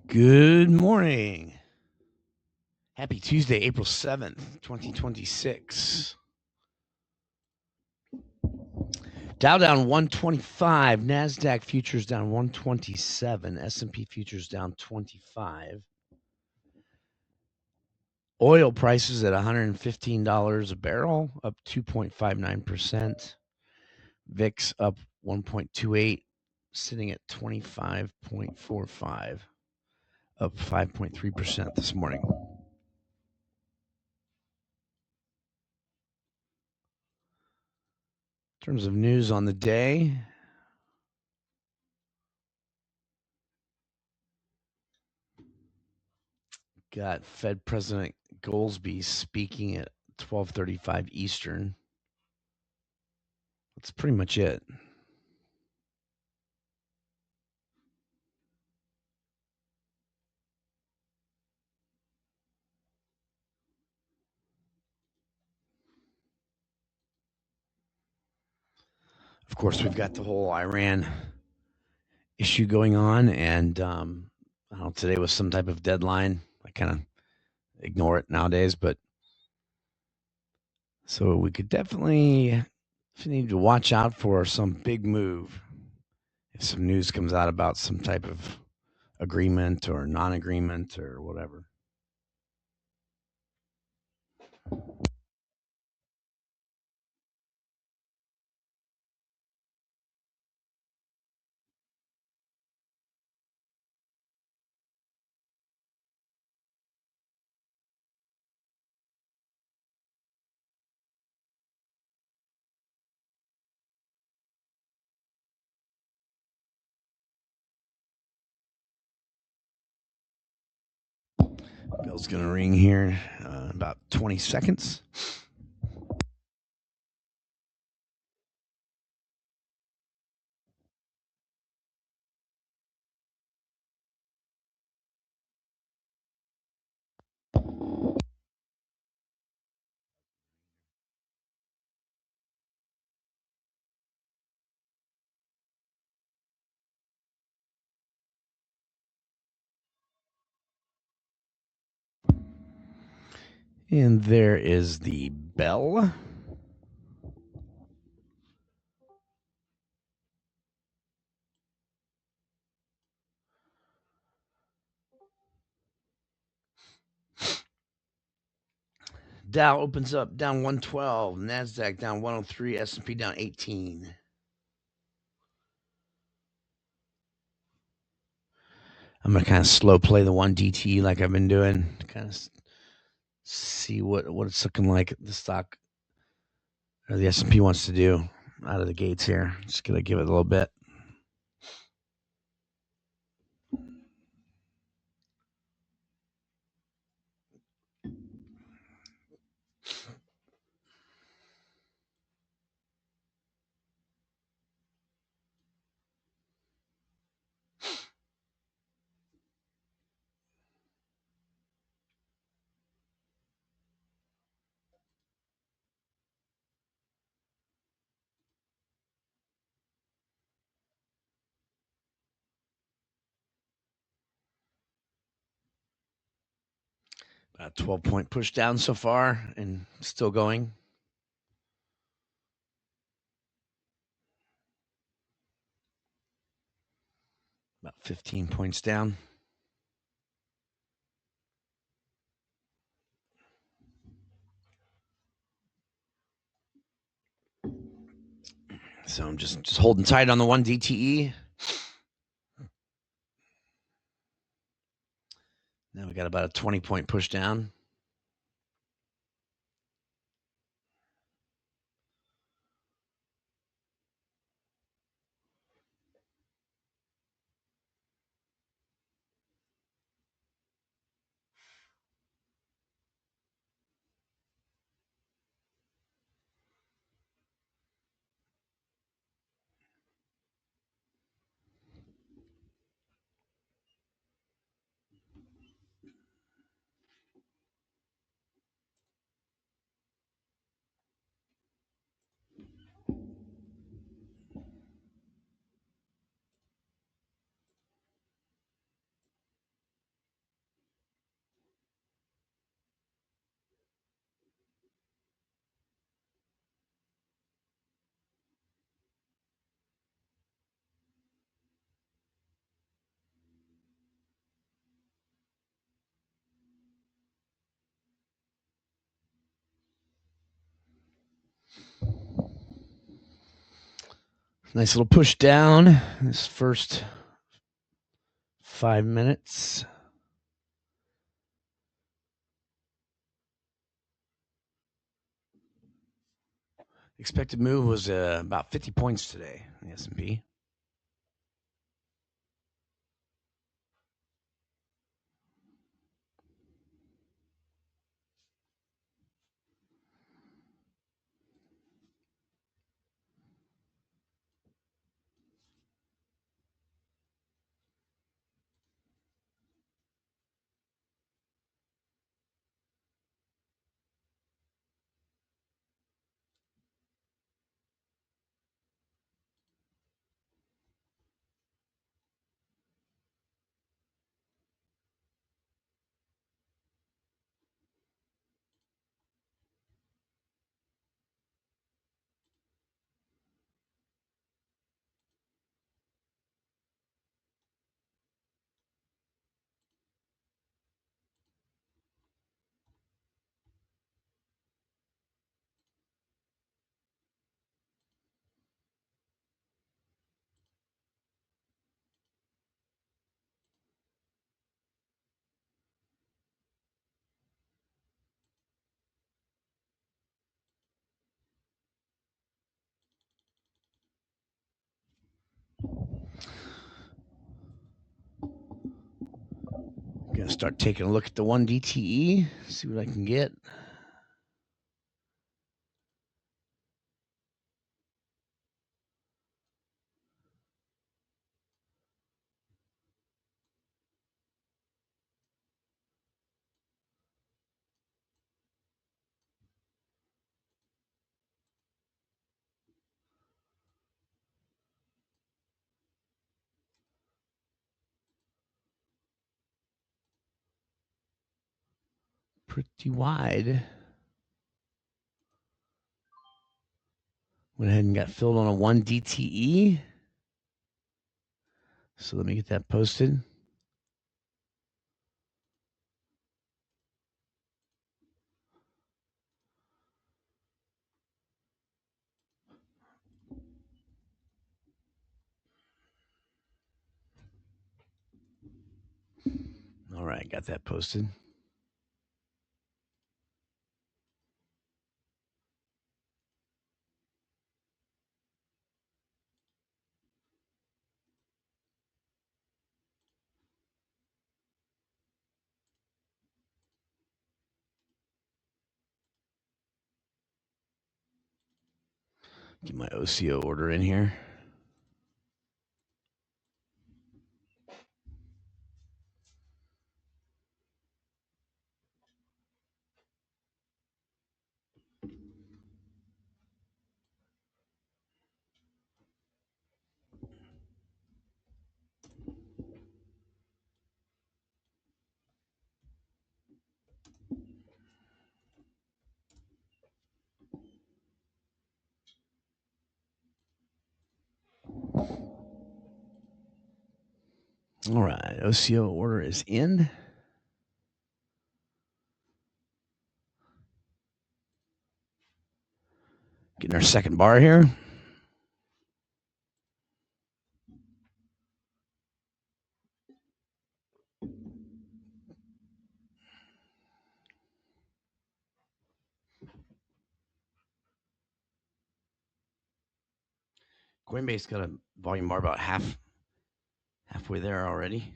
Good morning. Happy Tuesday, April 7th, 2026. Dow down 125, NASDAQ futures down 127, S&P futures down 25. Oil prices at $115 a barrel, up 2.59%. VIX up 1.28, sitting at 25.45, up 5.3% this morning. In terms of news on the day, got Fed President Goolsbee speaking at 12:35 Eastern. That's pretty much it. Of course, we've got the whole Iran issue going on, and I don't know, today was some type of deadline. I kind of ignore it nowadays, but so we could definitely need to watch out for some big move if some news comes out about some type of agreement or non-agreement or whatever. Bell's going to ring here in about 20 seconds. And there is the bell. Dow opens up down 112, NASDAQ down 103, S&P down 18. I'm going to kind of slow play the 1DT like I've been doing to kind of see what it's looking like the stock or the S&P wants to do out of the gates here. Just going to give it a little bit. About 12-point push down so far and still going. About 15 points down. So I'm just holding tight on the 1DTE. Now we got about a 20-point push down. Nice little push down this first 5 minutes. Expected move was about 50 points today in the S&P. Gonna start taking a look at the 1 DTE, see what I can get. Pretty wide. Went ahead and got filled on a 1 DTE. So let me get that posted. All right, got that posted. Get my OCO order in here. All right, OCO order is in. Getting our second bar here. Coinbase got a volume bar about halfway there already.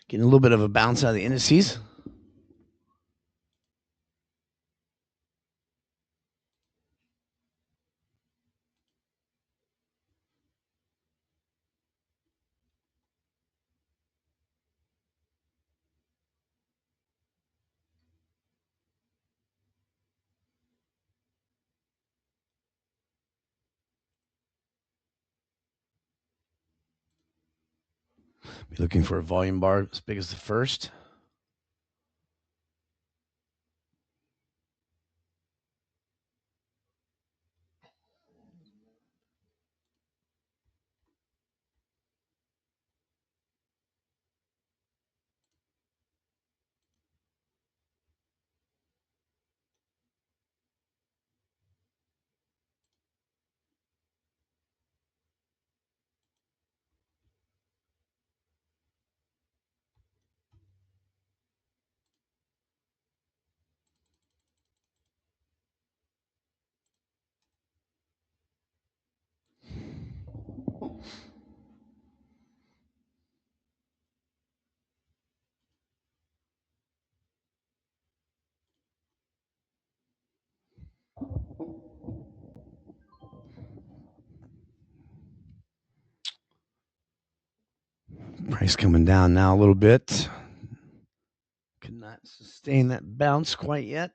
Getting a little bit of a bounce out of the indices. Be looking for a volume bar as big as the first. Price coming down now a little bit. Could not sustain that bounce quite yet.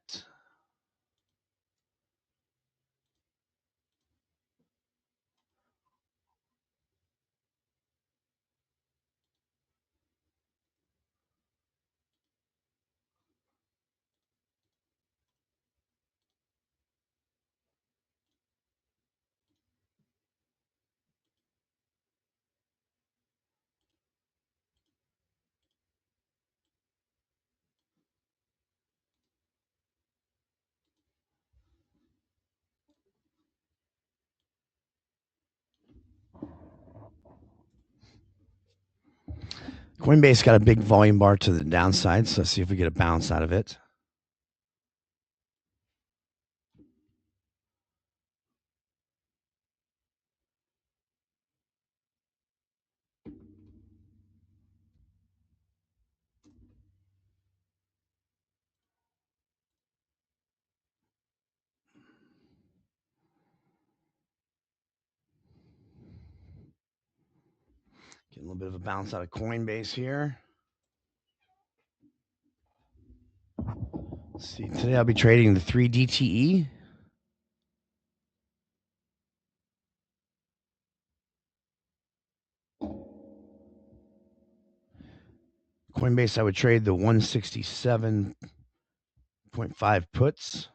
Coinbase got a big volume bar to the downside, so let's see if we get a bounce out of it. Getting a little bit of a bounce out of Coinbase here. Let's see, today I'll be trading the 3 DTE. Coinbase, I would trade the 167.5 puts.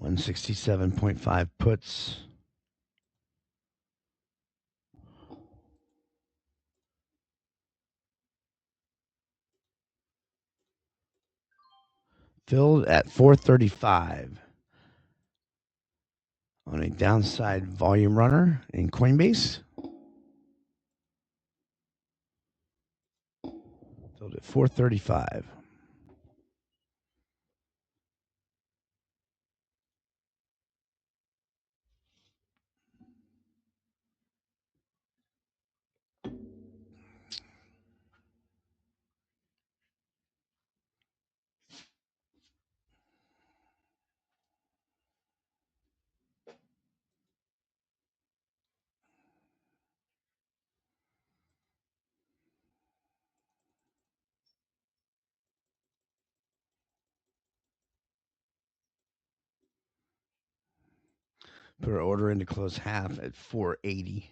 $167.5 puts. Filled at 435 on a downside volume runner in Coinbase. Filled at 435. Put our order in to close half at 480.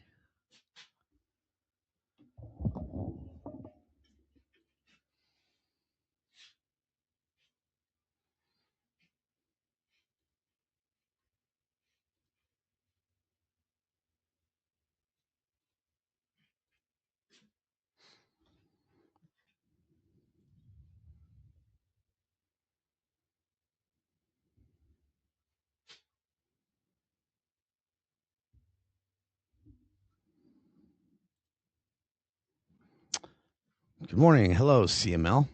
Good morning. Hello, CML.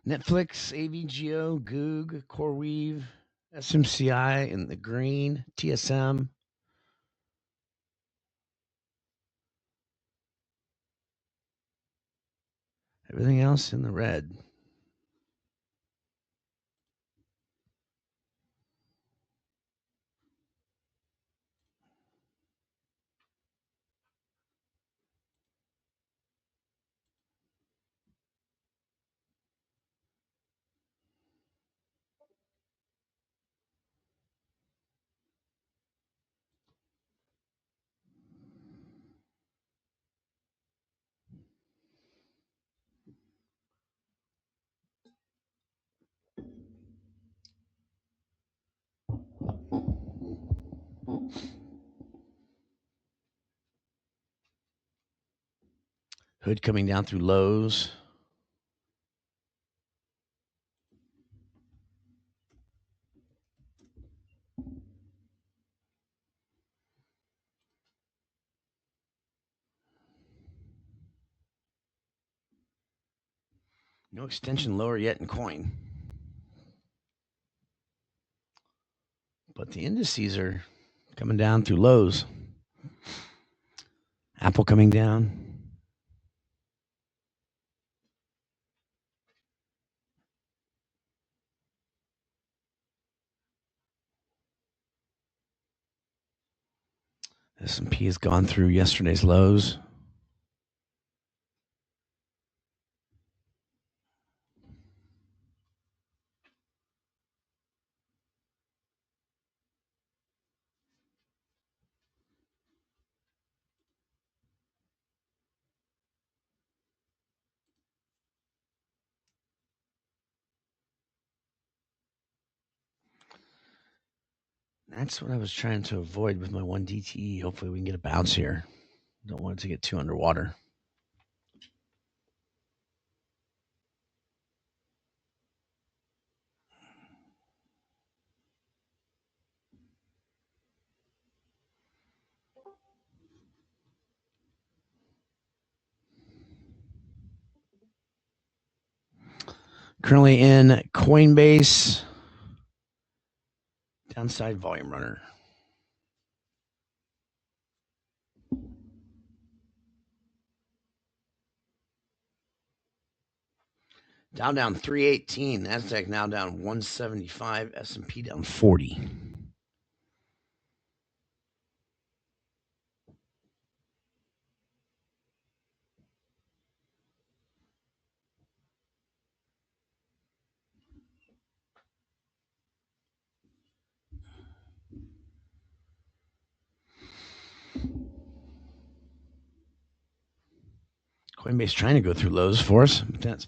Netflix, AVGO, Goog, CoreWeave, SMCI in the green, TSM. Everything else in the red. Hood coming down through lows. No extension lower yet in coin. But the indices are coming down through lows. Apple coming down. S&P has gone through yesterday's lows. That's what I was trying to avoid with my 1 DTE. Hopefully we can get a bounce here. Don't want it to get too underwater. Currently in Coinbase. Downside volume runner. Dow down 318. Nasdaq now down 175. S&P down 40. Coinbase trying to go through lows for us, but that's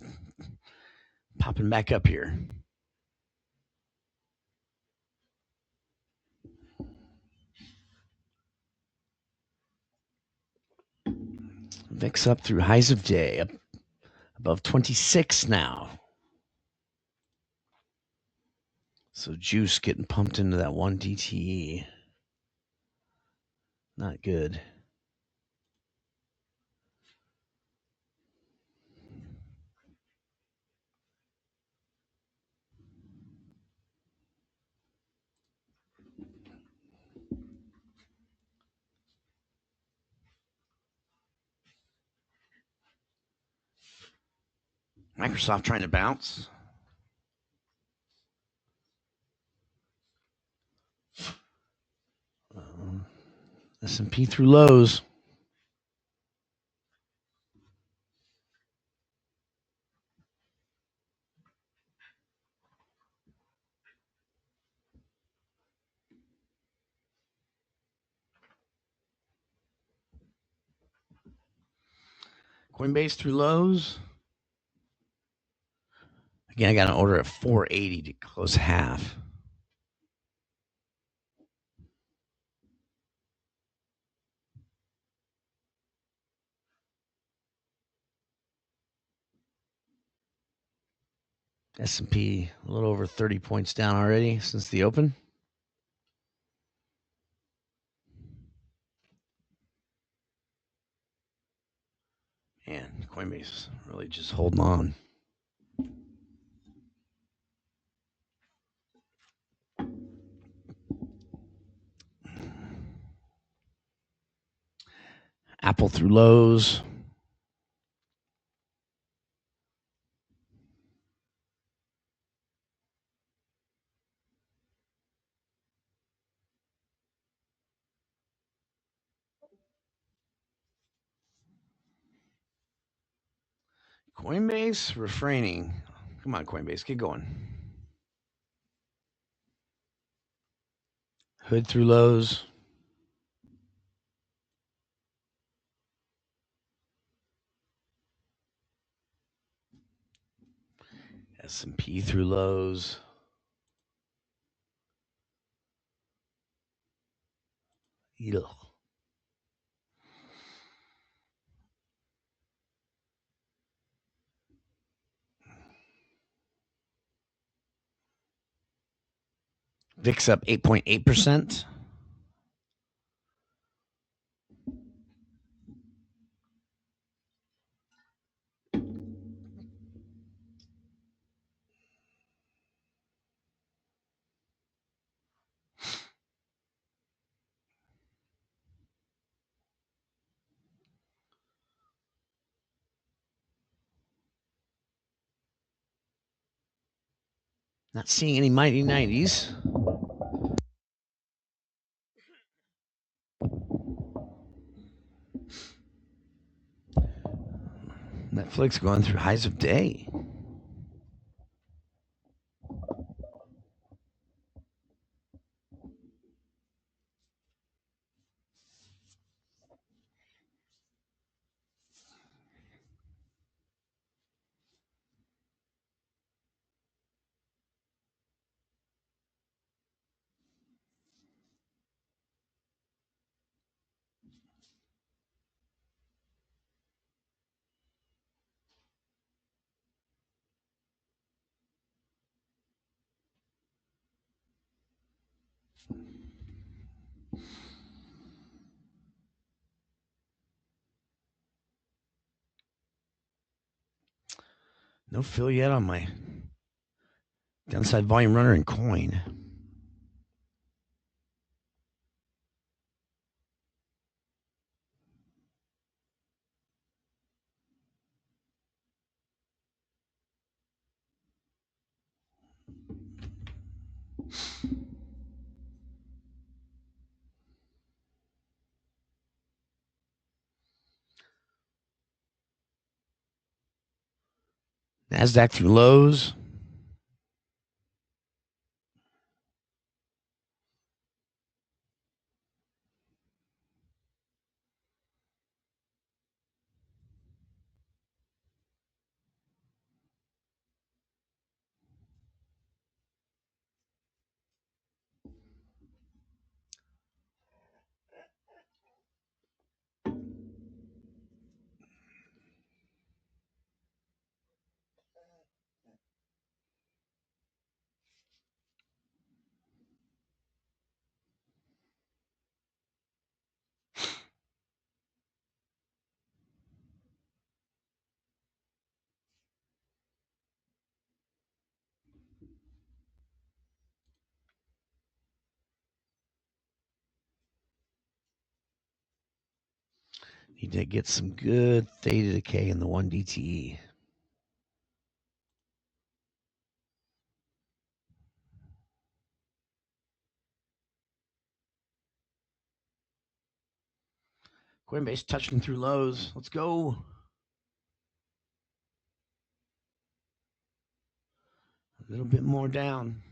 popping back up here. VIX up through highs of day, up above 26 now. So juice getting pumped into that 1 DTE. Not good. Microsoft trying to bounce. S&P through lows. Coinbase through lows. Again, I got an order at 480 to close half. S&P a little over 30 points down already since the open. Man, Coinbase really just holding on. Apple through lows. Coinbase refraining. Come on, Coinbase, get going. Hood through lows. S&P through lows. Ugh. VIX up 8.8%. Not seeing any mighty 90s. Netflix going through highs of day. No fill yet on my downside volume runner and coin. NASDAQ through lows. Need to get some good theta decay in the 1DTE. Coinbase touching through lows. Let's go. A little bit more down.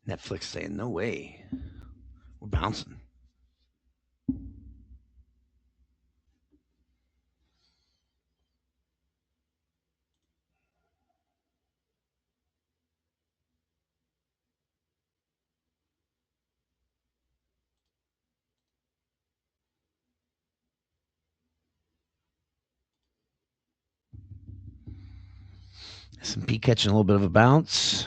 Netflix saying, no way. We're bouncing. S&P catching a little bit of a bounce.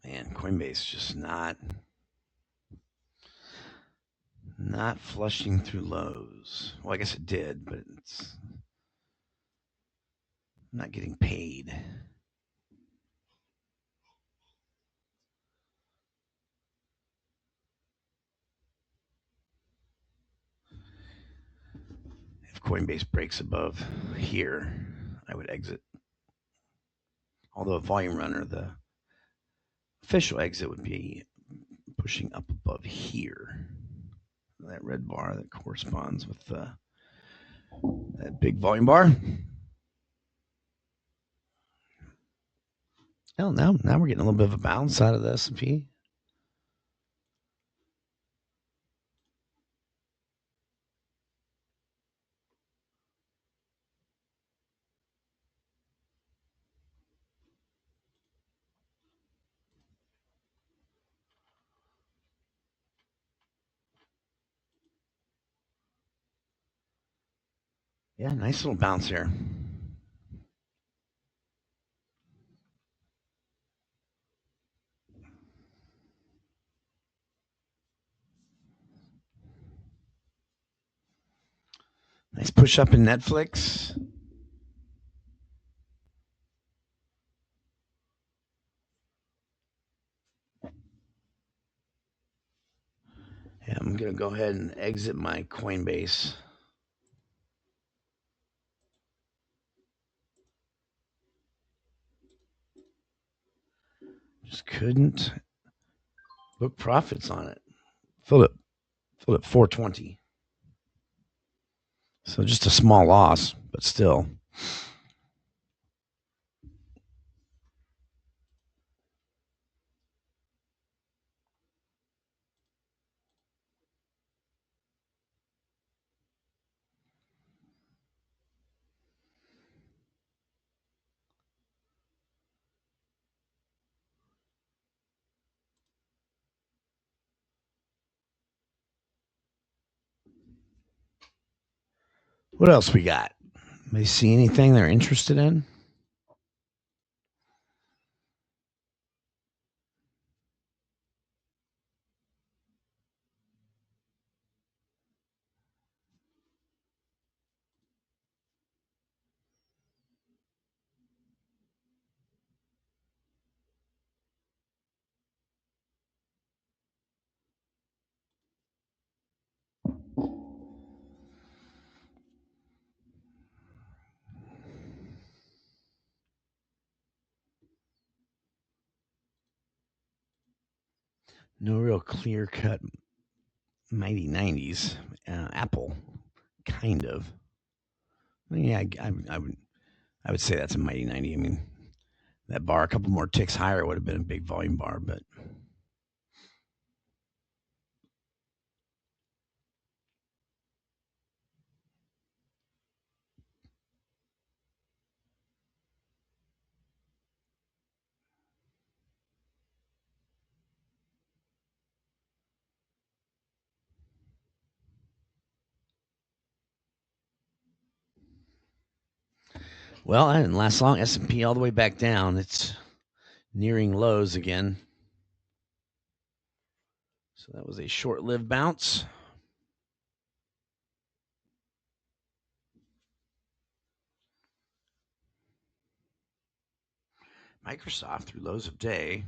Man, Coinbase just not flushing through lows. Well, I guess it did, but it's not getting paid. Coinbase breaks above here, I would exit. Although a volume runner, the official exit would be pushing up above here. That red bar that corresponds with that big volume bar. Well, now we're getting a little bit of a bounce out of the S&P. Yeah, nice little bounce here. Nice push up in Netflix. Yeah, I'm going to go ahead and exit my Coinbase. Just couldn't book profits on it. Filled at 420. So just a small loss, but still. What else we got? May see anything they're interested in? No real clear cut mighty 90s. Apple, kind of. Yeah, I would say that's a mighty 90. I mean, that bar a couple more ticks higher would have been a big volume bar, but well, it didn't last long. S&P all the way back down. It's nearing lows again. So that was a short-lived bounce. Microsoft through lows of day.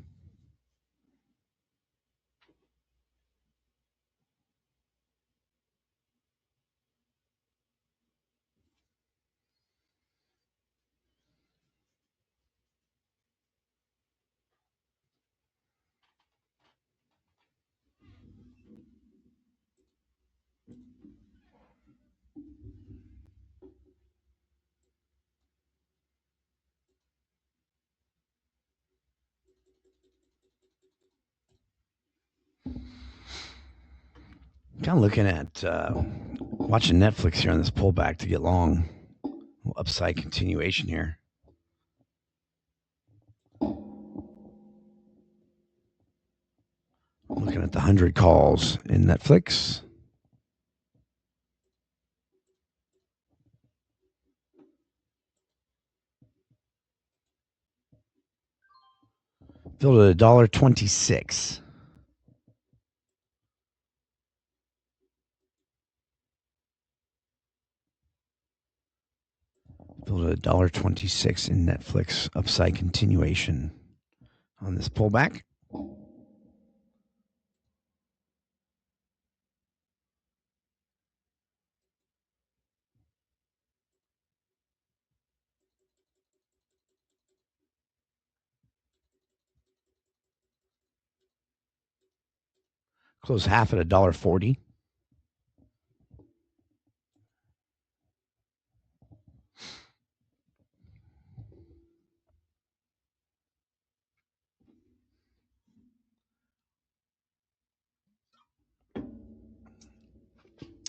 Kind of looking at watching Netflix here on this pullback to get long. Upside continuation here. Looking at the 100 calls in Netflix. Filled at $1.26. Filled at $1.26 in Netflix. Upside continuation on this pullback. Close half at $1.40.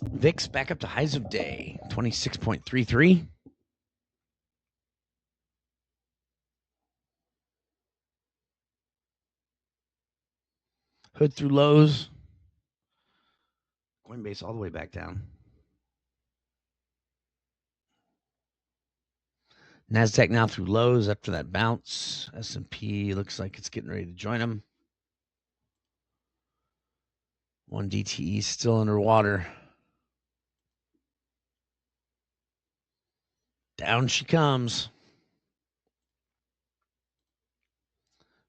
VIX back up to highs of day, 26.33. Hood through lows. Coinbase all the way back down. NASDAQ now through lows after that bounce. S&P looks like it's getting ready to join them. 1 DTE still underwater. Down she comes.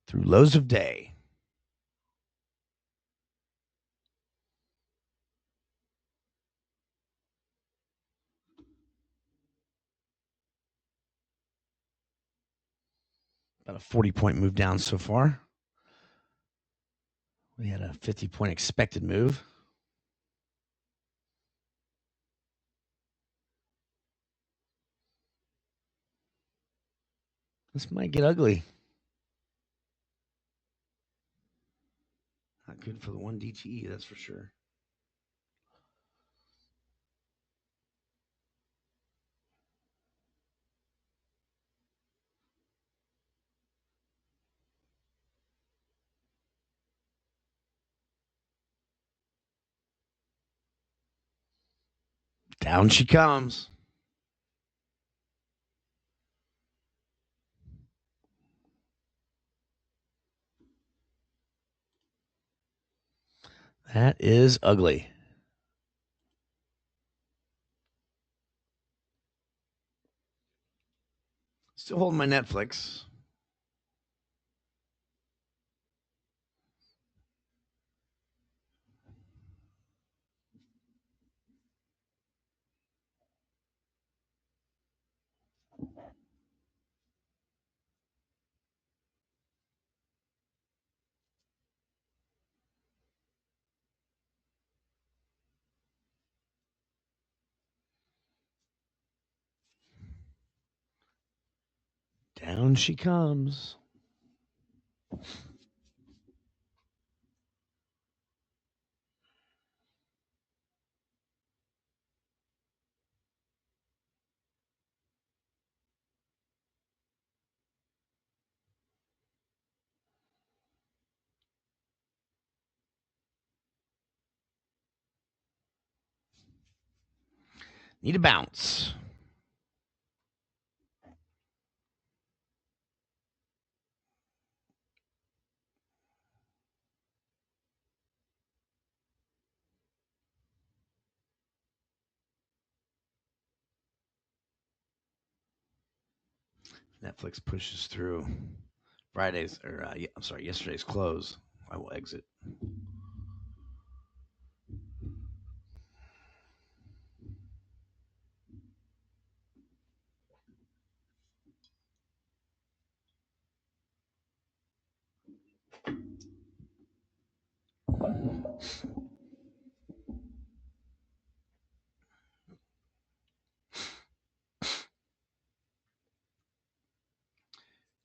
Through lows of day. About a 40-point move down so far. We had a 50-point expected move. This might get ugly. Not good for the 1 DTE, that's for sure. Down she comes. That is ugly. Still holding my Netflix. Down she comes. Need a bounce. Netflix pushes through yesterday's close. I will exit.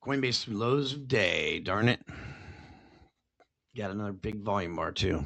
Coinbase through lows of day. Darn it. Got another big volume bar, too.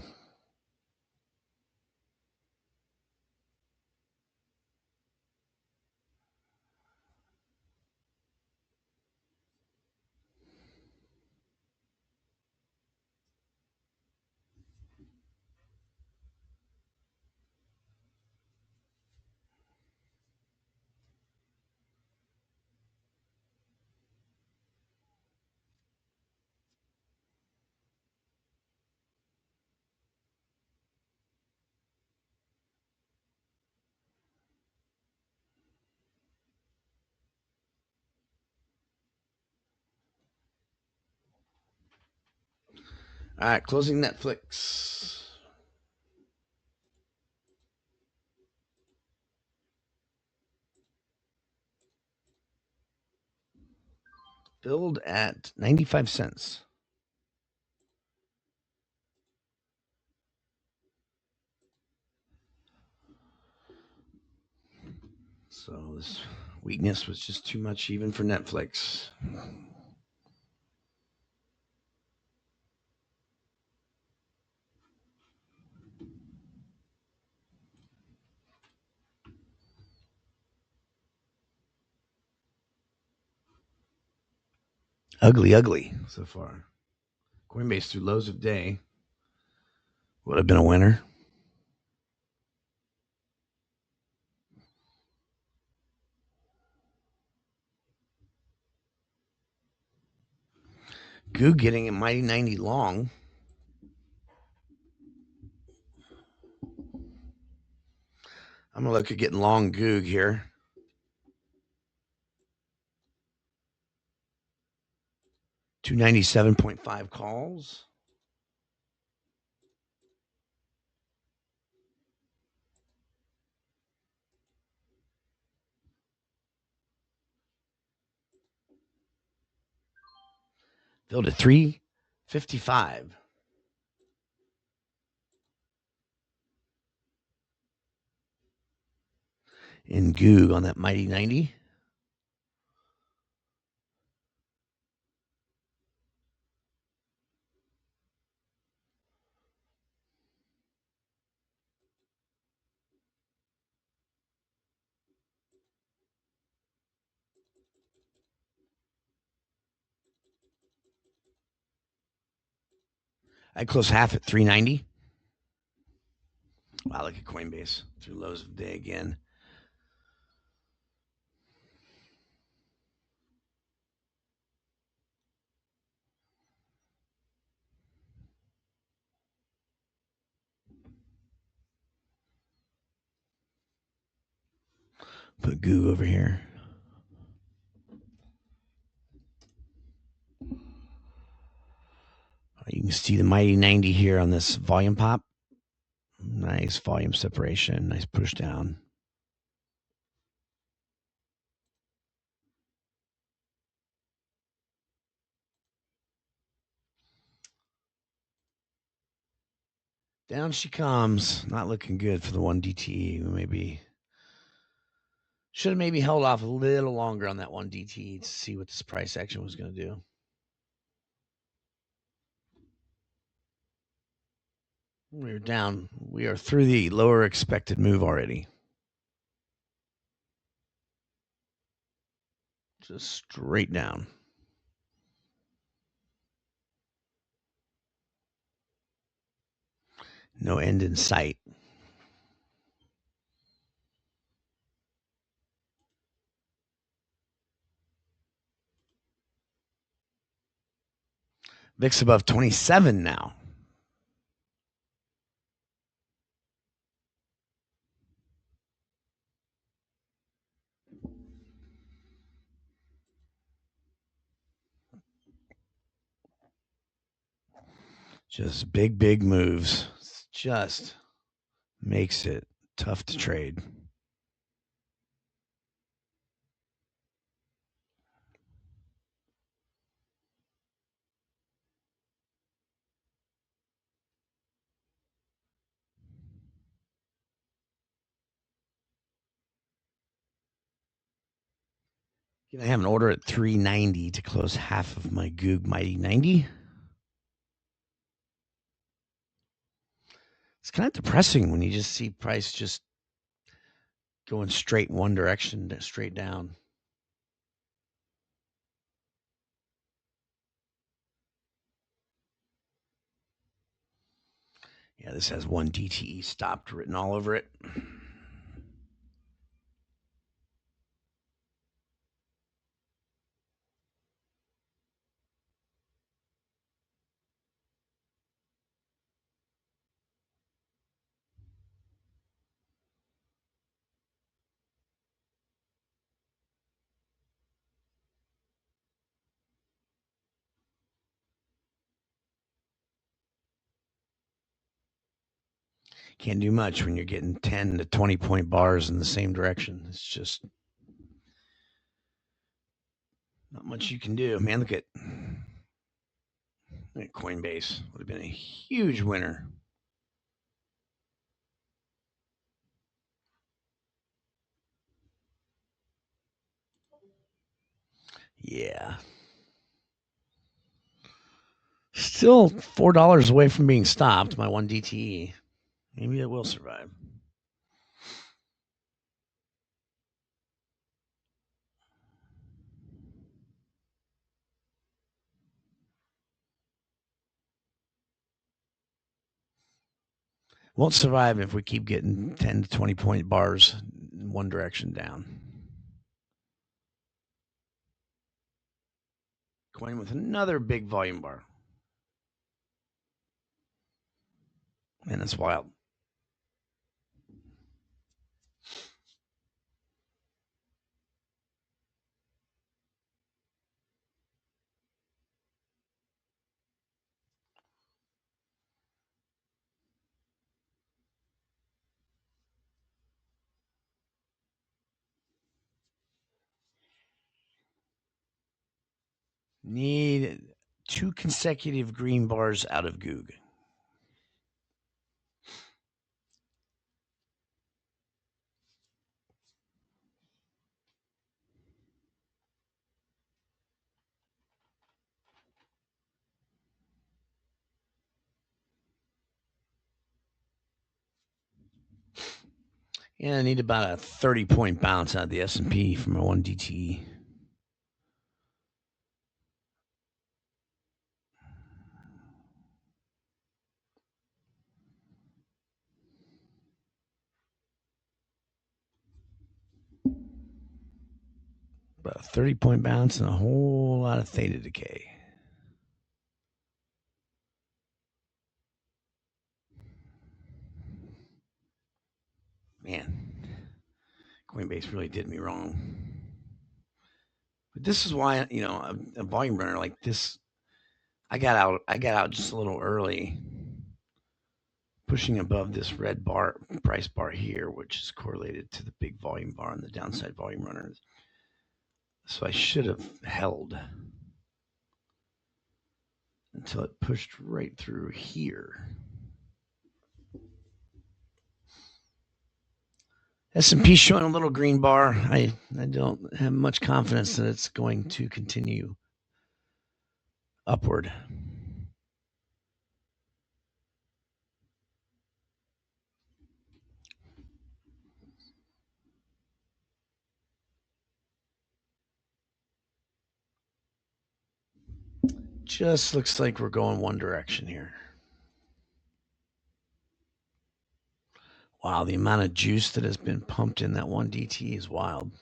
All right, closing Netflix. Billed at 95 cents. So this weakness was just too much even for Netflix. Ugly so far. Coinbase through lows of day would have been a winner. Goog getting a mighty 90 long. I'm going to look at getting long Goog here. $297.5 calls. Filled at 355. In Goog on that mighty 90. I close half at 390. Wow, look at Coinbase through lows of the day again. Put Goog over here. You can see the mighty 90 here on this volume pop. Nice volume separation. Nice push down. Down she comes. Not looking good for the 1 DTE. Maybe should have maybe held off a little longer on that 1 DTE to see what this price action was going to do. We're down. We are through the lower expected move already. Just straight down. No end in sight. VIX above 27 now. Just big moves. Just makes it tough to trade. Can I have an order at 390 to close half of my Goog Mighty 90? It's kind of depressing when you just see price just going straight in one direction, straight down. Yeah, this has 1 DTE stopped written all over it. Can't do much when you're getting 10 to 20 point bars in the same direction. It's just not much you can do. Man, look at Coinbase. Would have been a huge winner. Yeah. Still $4 away from being stopped, my one DTE. Maybe it will survive. Won't survive if we keep getting 10 to 20 point bars in one direction down. Coin with another big volume bar. Man, that's wild. Need 2 consecutive green bars out of Goog. Yeah, I need about a 30-point bounce out of the S&P from my one DTE. About a 30-point bounce and a whole lot of theta decay. Man, Coinbase really did me wrong. But this is why, a volume runner like this, I got out just a little early, pushing above this red bar price bar here, which is correlated to the big volume bar on the downside volume runners. So I should have held until it pushed right through here. S&P showing a little green bar. I don't have much confidence that it's going to continue upward. Just looks like we're going one direction here. Wow, the amount of juice that has been pumped in that one DT is wild.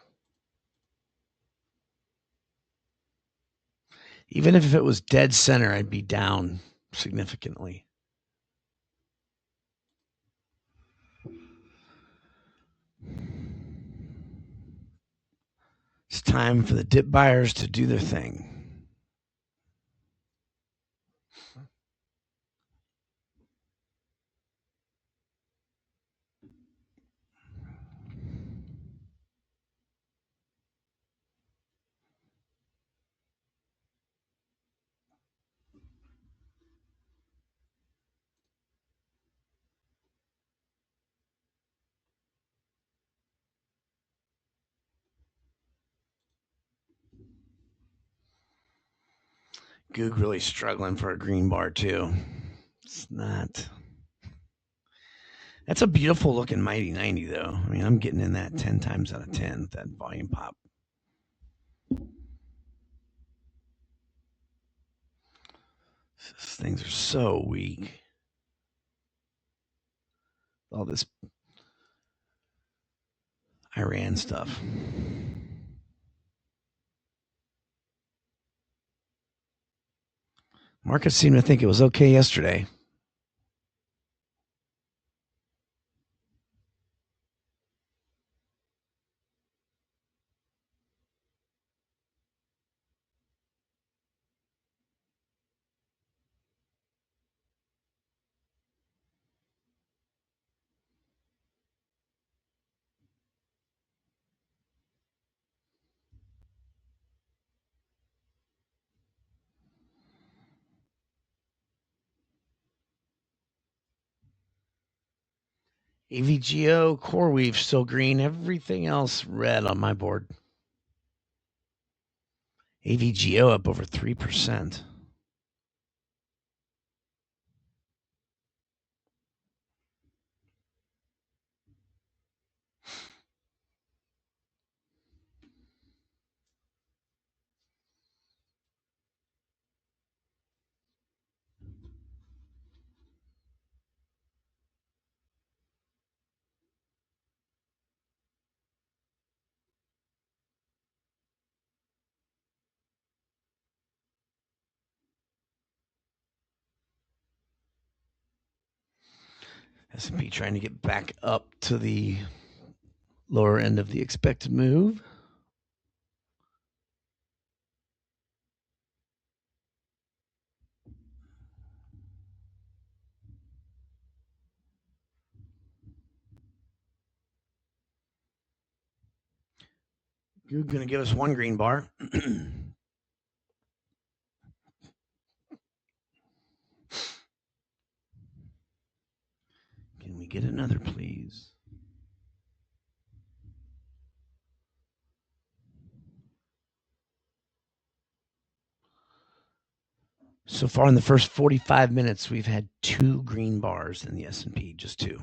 Even if it was dead center, I'd be down significantly. It's time for the dip buyers to do their thing. Goog really struggling for a green bar too. It's not. That's a beautiful looking Mighty 90 though. I mean, I'm getting in that 10 times out of 10 with that volume pop. These things are so weak. All this Iran stuff. Markets seemed to think it was okay yesterday. AVGO, CoreWeave still green. Everything else red on my board. AVGO up over 3%. S&P trying to get back up to the lower end of the expected move. You're going to give us one green bar. Can we get another, please? So far in the first 45 minutes, we've had 2 green bars in the S&P, just 2.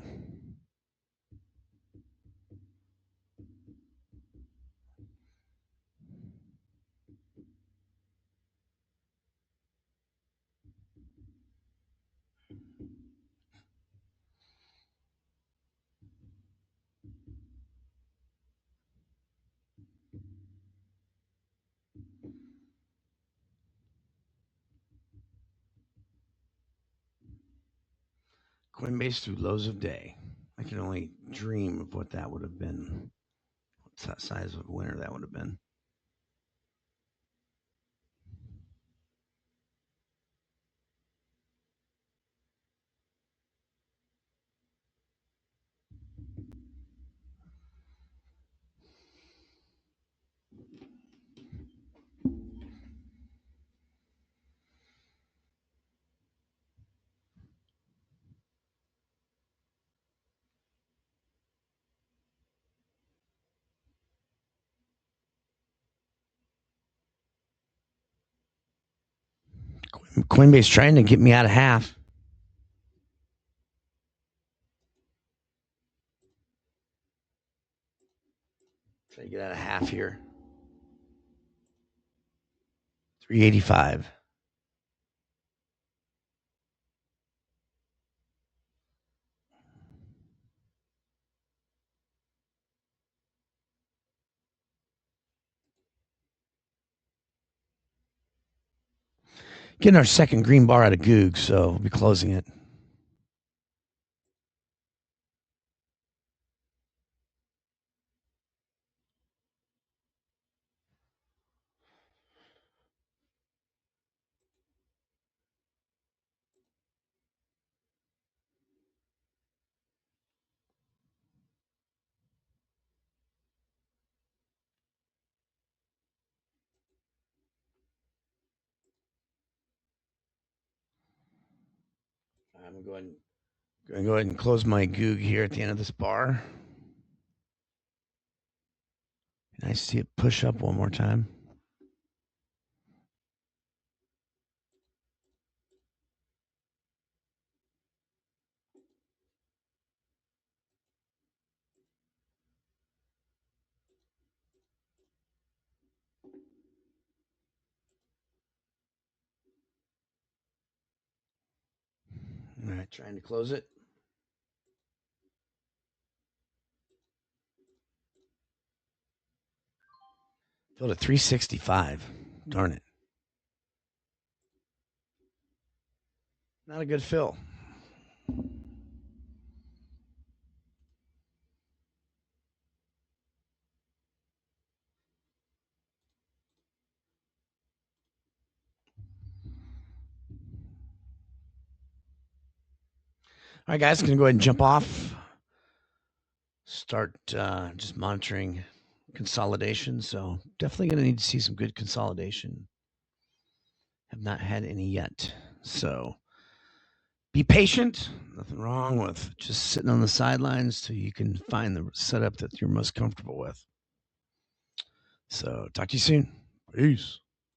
Coinbase through lows of day. I can only dream of what that would have been. What's that size of a winner that would have been? Coinbase trying to get me out of half. Try to get out of half here. 385. Getting our second green bar out of Goog, so we'll be closing it. I'm going to go ahead and close my Goog here at the end of this bar. Nice to see it push up one more time. All right, trying to close it. Filled at 365. Darn it. Not a good fill. All right, guys, going to go ahead and jump off. Start just monitoring consolidation. So definitely going to need to see some good consolidation. Have not had any yet. So be patient. Nothing wrong with just sitting on the sidelines till you can find the setup that you're most comfortable with. So talk to you soon. Peace.